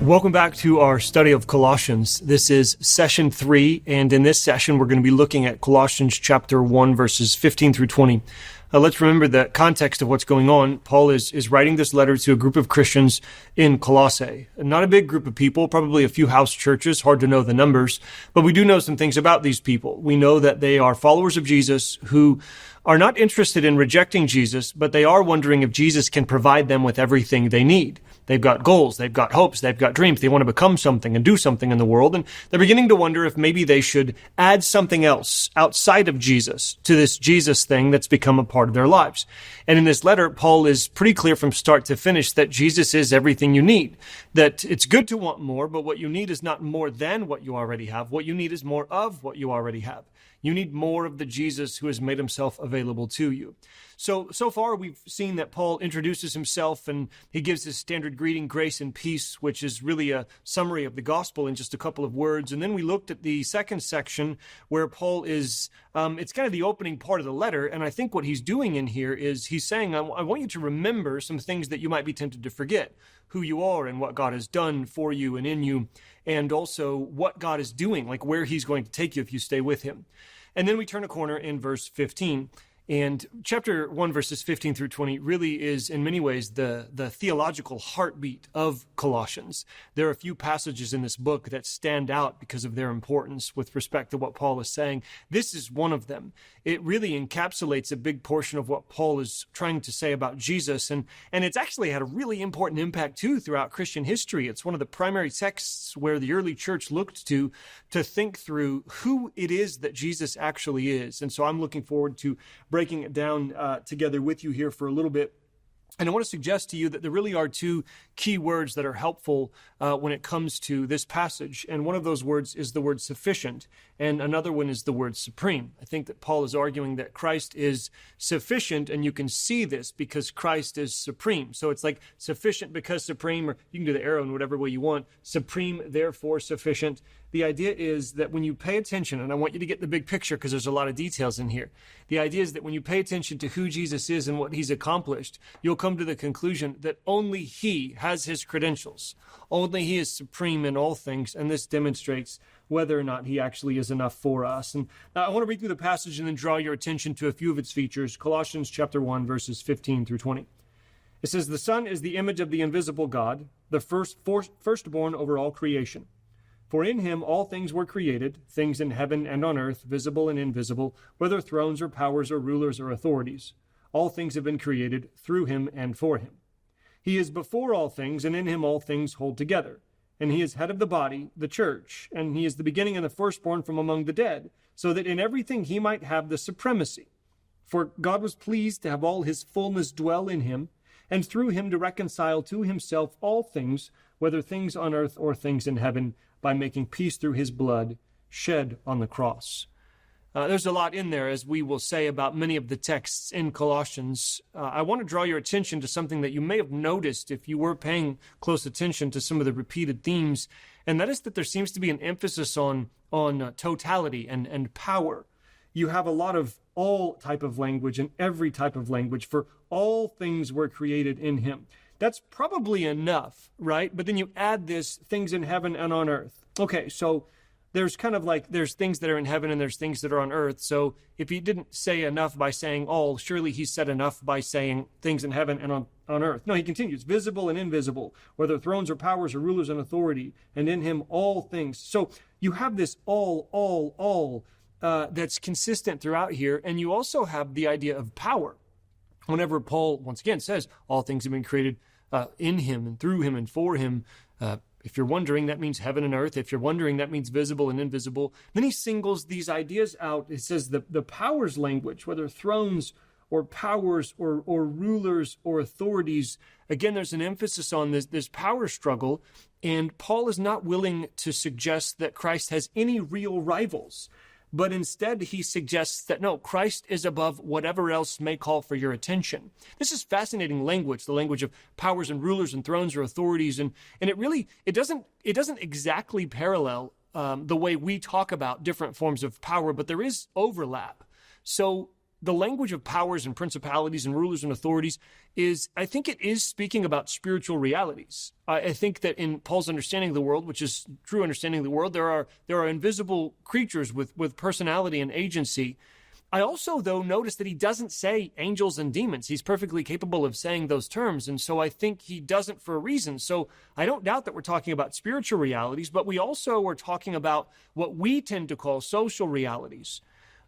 Welcome back to our study of Colossians. This is session 3, and in this session we're going to be looking at Colossians chapter 1, verses 15 through 20. Let's remember the context of what's going on. Paul is writing this letter to a group of Christians in Colossae. Not a big group of people, probably a few house churches, hard to know the numbers, but we do know some things about these people. We know that they are followers of Jesus who are not interested in rejecting Jesus, but they are wondering if Jesus can provide them with everything they need. They've got goals, they've got hopes, they've got dreams. They want to become something and do something in the world. And they're beginning to wonder if maybe they should add something else outside of Jesus to this Jesus thing that's become a part of their lives. And in this letter, Paul is pretty clear from start to finish that Jesus is everything you need. That it's good to want more, but what you need is not more than what you already have. What you need is more of what you already have. You need more of the Jesus who has made himself available to you. So far we've seen that Paul introduces himself and he gives his standard greeting, grace and peace, which is really a summary of the gospel in just a couple of words. And then we looked at the second section where Paul is, it's kind of the opening part of the letter. And I think what he's doing in here is he's saying, I want you to remember some things that you might be tempted to forget, who you are and what God has done for you and in you, and also what God is doing, like where he's going to take you if you stay with him. And then we turn a corner in verse 15. And chapter 1, verses 15 through 20 really is, in many ways, the theological heartbeat of Colossians. There are a few passages in this book that stand out because of their importance with respect to what Paul is saying. This is one of them. It really encapsulates a big portion of what Paul is trying to say about Jesus. And it's actually had a really important impact, too, throughout Christian history. It's one of the primary texts where the early church looked to think through who it is that Jesus actually is. And so I'm looking forward to breaking it down together with you here for a little bit. And I want to suggest to you that there really are two key words that are helpful when it comes to this passage. And one of those words is the word sufficient, and another one is the word supreme. I think that Paul is arguing that Christ is sufficient, and you can see this because Christ is supreme. So it's like sufficient because supreme, or you can do the arrow in whatever way you want. Supreme, therefore sufficient. The idea is that when you pay attention, and I want you to get the big picture because there's a lot of details in here. The idea is that when you pay attention to who Jesus is and what he's accomplished, you'll come to the conclusion that only he has his credentials. Only he is supreme in all things, and this demonstrates whether or not he actually is enough for us. And now I want to read through the passage and then draw your attention to a few of its features. Colossians chapter 1, verses 15 through 20. It says, "The Son is the image of the invisible God, the firstborn over all creation. For in him all things were created, things in heaven and on earth, visible and invisible, whether thrones or powers or rulers or authorities. All things have been created through him and for him. He is before all things, and in him all things hold together. And he is head of the body, the church, and he is the beginning and the firstborn from among the dead, so that in everything he might have the supremacy. For God was pleased to have all his fullness dwell in him, and through him to reconcile to himself all things, whether things on earth or things in heaven, by making peace through his blood shed on the cross." There's a lot in there, as we will say about many of the texts in Colossians. I want to draw your attention to something that you may have noticed if you were paying close attention to some of the repeated themes, and that is that there seems to be an emphasis on totality and power. You have a lot of all type of language and every type of language, for all things were created in him. That's probably enough, right? But then you add this, things in heaven and on earth. Okay, so there's kind of like, there's things that are in heaven and there's things that are on earth. So if he didn't say enough by saying all, surely he said enough by saying things in heaven and on earth. No, he continues, visible and invisible, whether thrones or powers or rulers and authority, and in him all things. So you have this all that's consistent throughout here. And you also have the idea of power. Whenever Paul, once again, says all things have been created in him and through him and for him, if you're wondering, that means heaven and earth. If you're wondering, that means visible and invisible. Then he singles these ideas out. It says the powers language, whether thrones or powers or rulers or authorities. Again, there's an emphasis on this power struggle, and Paul is not willing to suggest that Christ has any real rivals. But instead, he suggests that no, Christ is above whatever else may call for your attention. This is fascinating language, the language of powers and rulers and thrones or authorities, and it doesn't exactly parallel the way we talk about different forms of power, but there is overlap. So the language of powers and principalities and rulers and authorities I think it is speaking about spiritual realities. I think that in Paul's understanding of the world, which is true understanding of the world, there are invisible creatures with personality and agency. I also, though, notice that he doesn't say angels and demons. He's perfectly capable of saying those terms, and so I think he doesn't for a reason. So I don't doubt that we're talking about spiritual realities, but we also are talking about what we tend to call social realities.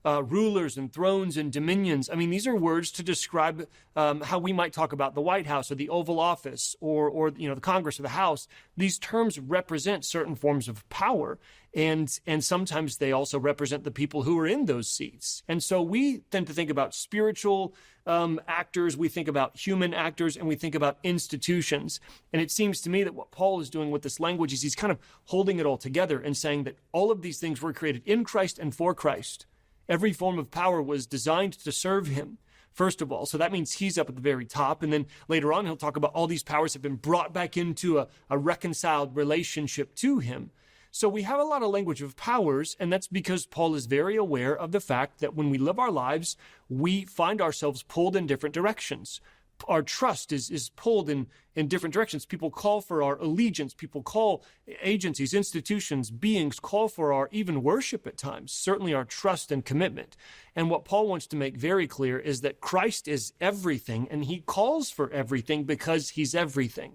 Rulers and thrones and dominions. I mean, these are words to describe how we might talk about the White House or the Oval Office or the Congress or the House. These terms represent certain forms of power, and sometimes they also represent the people who are in those seats. And so we tend to think about spiritual actors, we think about human actors, and we think about institutions. And it seems to me that what Paul is doing with this language is he's kind of holding it all together and saying that all of these things were created in Christ and for Christ. Every form of power was designed to serve him, first of all. So that means he's up at the very top. And then later on, he'll talk about all these powers have been brought back into a reconciled relationship to him. So we have a lot of language of powers, and that's because Paul is very aware of the fact that when we live our lives, we find ourselves pulled in different directions. Our trust is pulled in different directions. People call for our allegiance. People call agencies, institutions, beings call for our even worship at times, certainly our trust and commitment. And what Paul wants to make very clear is that Christ is everything, and he calls for everything because he's everything.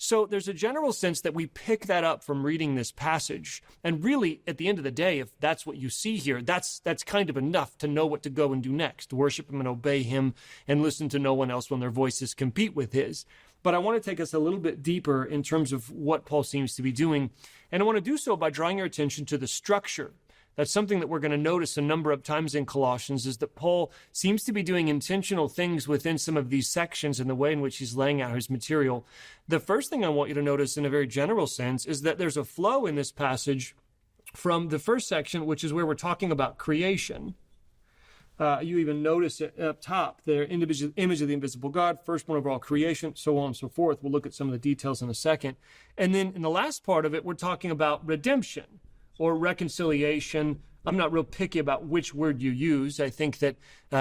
So there's a general sense that we pick that up from reading this passage. And really, at the end of the day, if that's what you see here, that's kind of enough to know what to go and do next. Worship him and obey him and listen to no one else when their voices compete with his. But I want to take us a little bit deeper in terms of what Paul seems to be doing. And I want to do so by drawing your attention to the structure. That's something that we're going to notice a number of times in Colossians, is that Paul seems to be doing intentional things within some of these sections in the way in which he's laying out his material. The first thing I want you to notice in a very general sense is that there's a flow in this passage from the first section, which is where we're talking about creation. You even notice it up top there, image of the invisible God, firstborn over all creation, so on and so forth. We'll look at some of the details in a second. And then in the last part of it, we're talking about redemption, or reconciliation. I'm not real picky about which word you use. I think that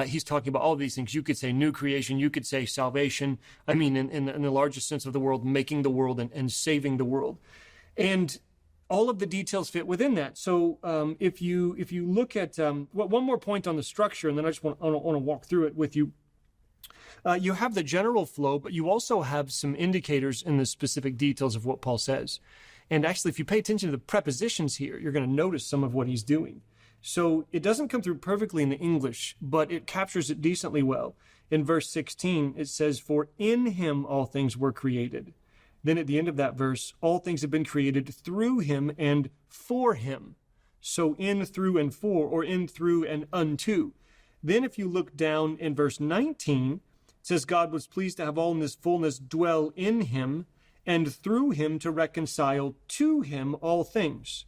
he's talking about all of these things. You could say new creation. You could say salvation. I mean, in the largest sense of the world, making the world and saving the world. And all of the details fit within that. So if you look at one more point on the structure, and then I just want to walk through it with you. You have the general flow, but you also have some indicators in the specific details of what Paul says. And actually, if you pay attention to the prepositions here, you're going to notice some of what he's doing. So it doesn't come through perfectly in the English, but it captures it decently well. In verse 16, it says, "For in him all things were created." Then at the end of that verse, all things have been created through him and for him. So in, through, and for, or in, through, and unto. Then if you look down in verse 19, it says, "God was pleased to have all in this fullness dwell in him, and through him to reconcile to him all things."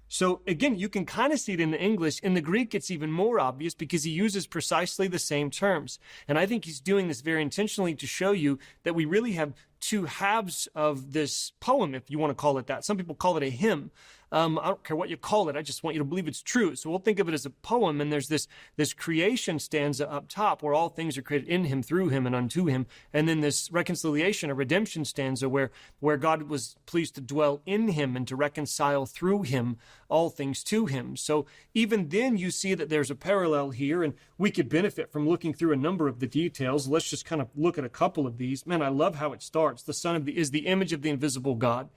So again, you can kind of see it in the English. In the Greek, it's even more obvious because he uses precisely the same terms. And I think he's doing this very intentionally to show you that we really have two halves of this poem, if you want to call it that. Some people call it a hymn. I don't care what you call it. I just want you to believe it's true. So we'll think of it as a poem, and there's this creation stanza up top where all things are created in him, through him, and unto him. And then this reconciliation or redemption stanza where God was pleased to dwell in him and to reconcile through him all things to him. So even then you see that there's a parallel here, and we could benefit from looking through a number of the details. Let's just kind of look at a couple of these. Man, I love how it starts. The Son is the image of the invisible God.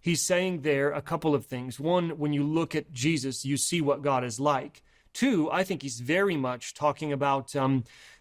He's saying there a couple of things. One, when you look at Jesus, you see what God is like. Two, I think he's very much talking about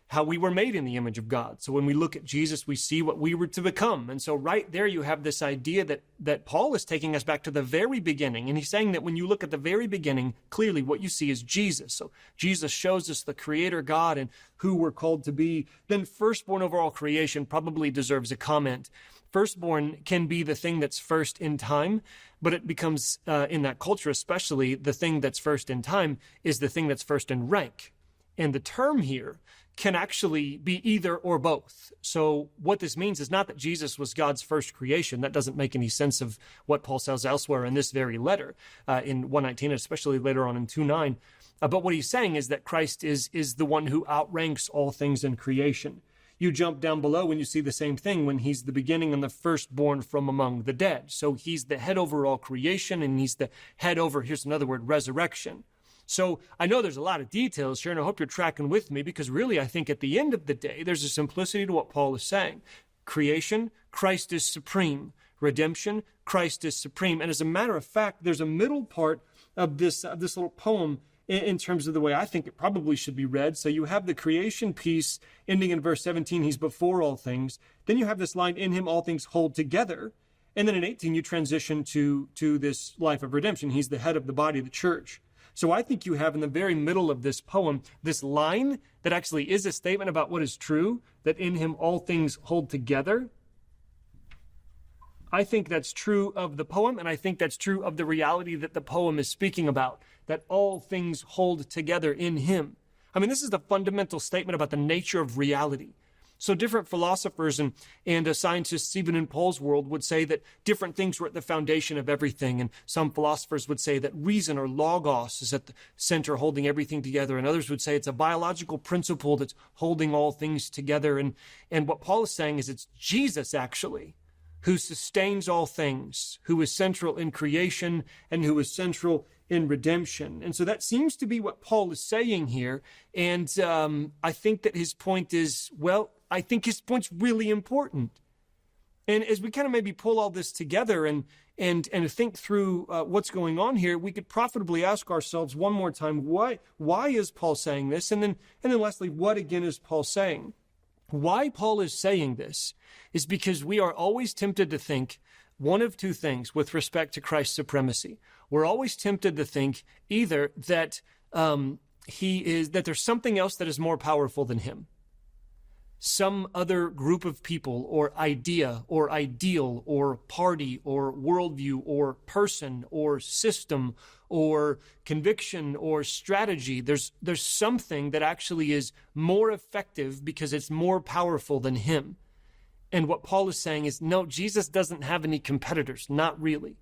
how we were made in the image of God. So when we look at Jesus, we see what we were to become. And so right there you have this idea that Paul is taking us back to the very beginning. And he's saying that when you look at the very beginning, clearly what you see is Jesus. So Jesus shows us the creator God and who we're called to be. Then firstborn over all creation probably deserves a comment. Firstborn can be the thing that's first in time, but it becomes, in that culture especially, the thing that's first in time is the thing that's first in rank. And the term here can actually be either or both. So what this means is not that Jesus was God's first creation. That doesn't make any sense of what Paul says elsewhere in this very letter, in 1:19, especially later on in 2:9. But what he's saying is that Christ is the one who outranks all things in creation. You jump down below and you see the same thing when he's the beginning and the firstborn from among the dead. So he's the head over all creation, and he's the head over, here's another word, resurrection. So I know there's a lot of details here, and I hope you're tracking with me, because really I think at the end of the day, there's a simplicity to what Paul is saying. Creation, Christ is supreme. Redemption, Christ is supreme. And as a matter of fact, there's a middle part of this little poem in terms of the way I think it probably should be read. So you have the creation piece ending in verse 17, he's before all things. Then you have this line, in him all things hold together. And then in 18, you transition to this life of redemption. He's the head of the body of the church. So I think you have in the very middle of this poem, this line that actually is a statement about what is true, that in him all things hold together. I think that's true of the poem, and I think that's true of the reality that the poem is speaking about, that all things hold together in him. I mean, this is the fundamental statement about the nature of reality. So different philosophers and scientists, even in Paul's world, would say that different things were at the foundation of everything. And some philosophers would say that reason, or logos, is at the center holding everything together. And others would say it's a biological principle that's holding all things together. And what Paul is saying is it's Jesus, actually, who sustains all things, who is central in creation, and who is central in redemption. And so that seems to be what Paul is saying here. And I think that his point is, I think his point's really important. And as we kind of maybe pull all this together and think through what's going on here, we could profitably ask ourselves one more time, why is Paul saying this? And then lastly, what again is Paul saying? Why Paul is saying this is because we are always tempted to think one of two things with respect to Christ's supremacy. We're always tempted to think either that that there's something else that is more powerful than him. Some other group of people or idea or ideal or party or worldview or person or system or conviction or strategy. There's something that actually is more effective because it's more powerful than him. And what Paul is saying is, no, Jesus doesn't have any competitors, not really.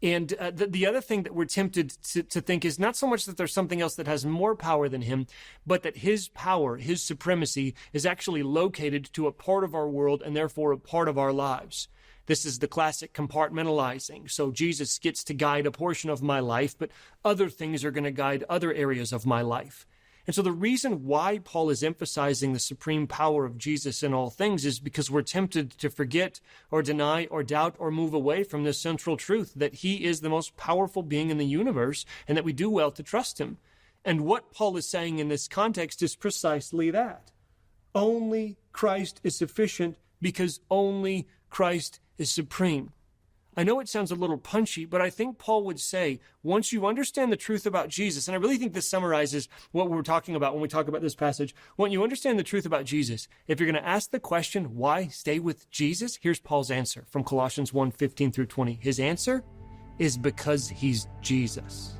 And the other thing that we're tempted to think is not so much that there's something else that has more power than him, but that his power, his supremacy, is actually located to a part of our world and therefore a part of our lives. This is the classic compartmentalizing. So Jesus gets to guide a portion of my life, but other things are going to guide other areas of my life. And so the reason why Paul is emphasizing the supreme power of Jesus in all things is because we're tempted to forget or deny or doubt or move away from this central truth that he is the most powerful being in the universe and that we do well to trust him. And what Paul is saying in this context is precisely that. Only Christ is sufficient because only Christ is supreme. I know it sounds a little punchy, but I think Paul would say, once you understand the truth about Jesus, and I really think this summarizes what we're talking about when we talk about this passage, when you understand the truth about Jesus, if you're going to ask the question, why stay with Jesus? Here's Paul's answer from Colossians 1:15 through 20. His answer is because he's Jesus.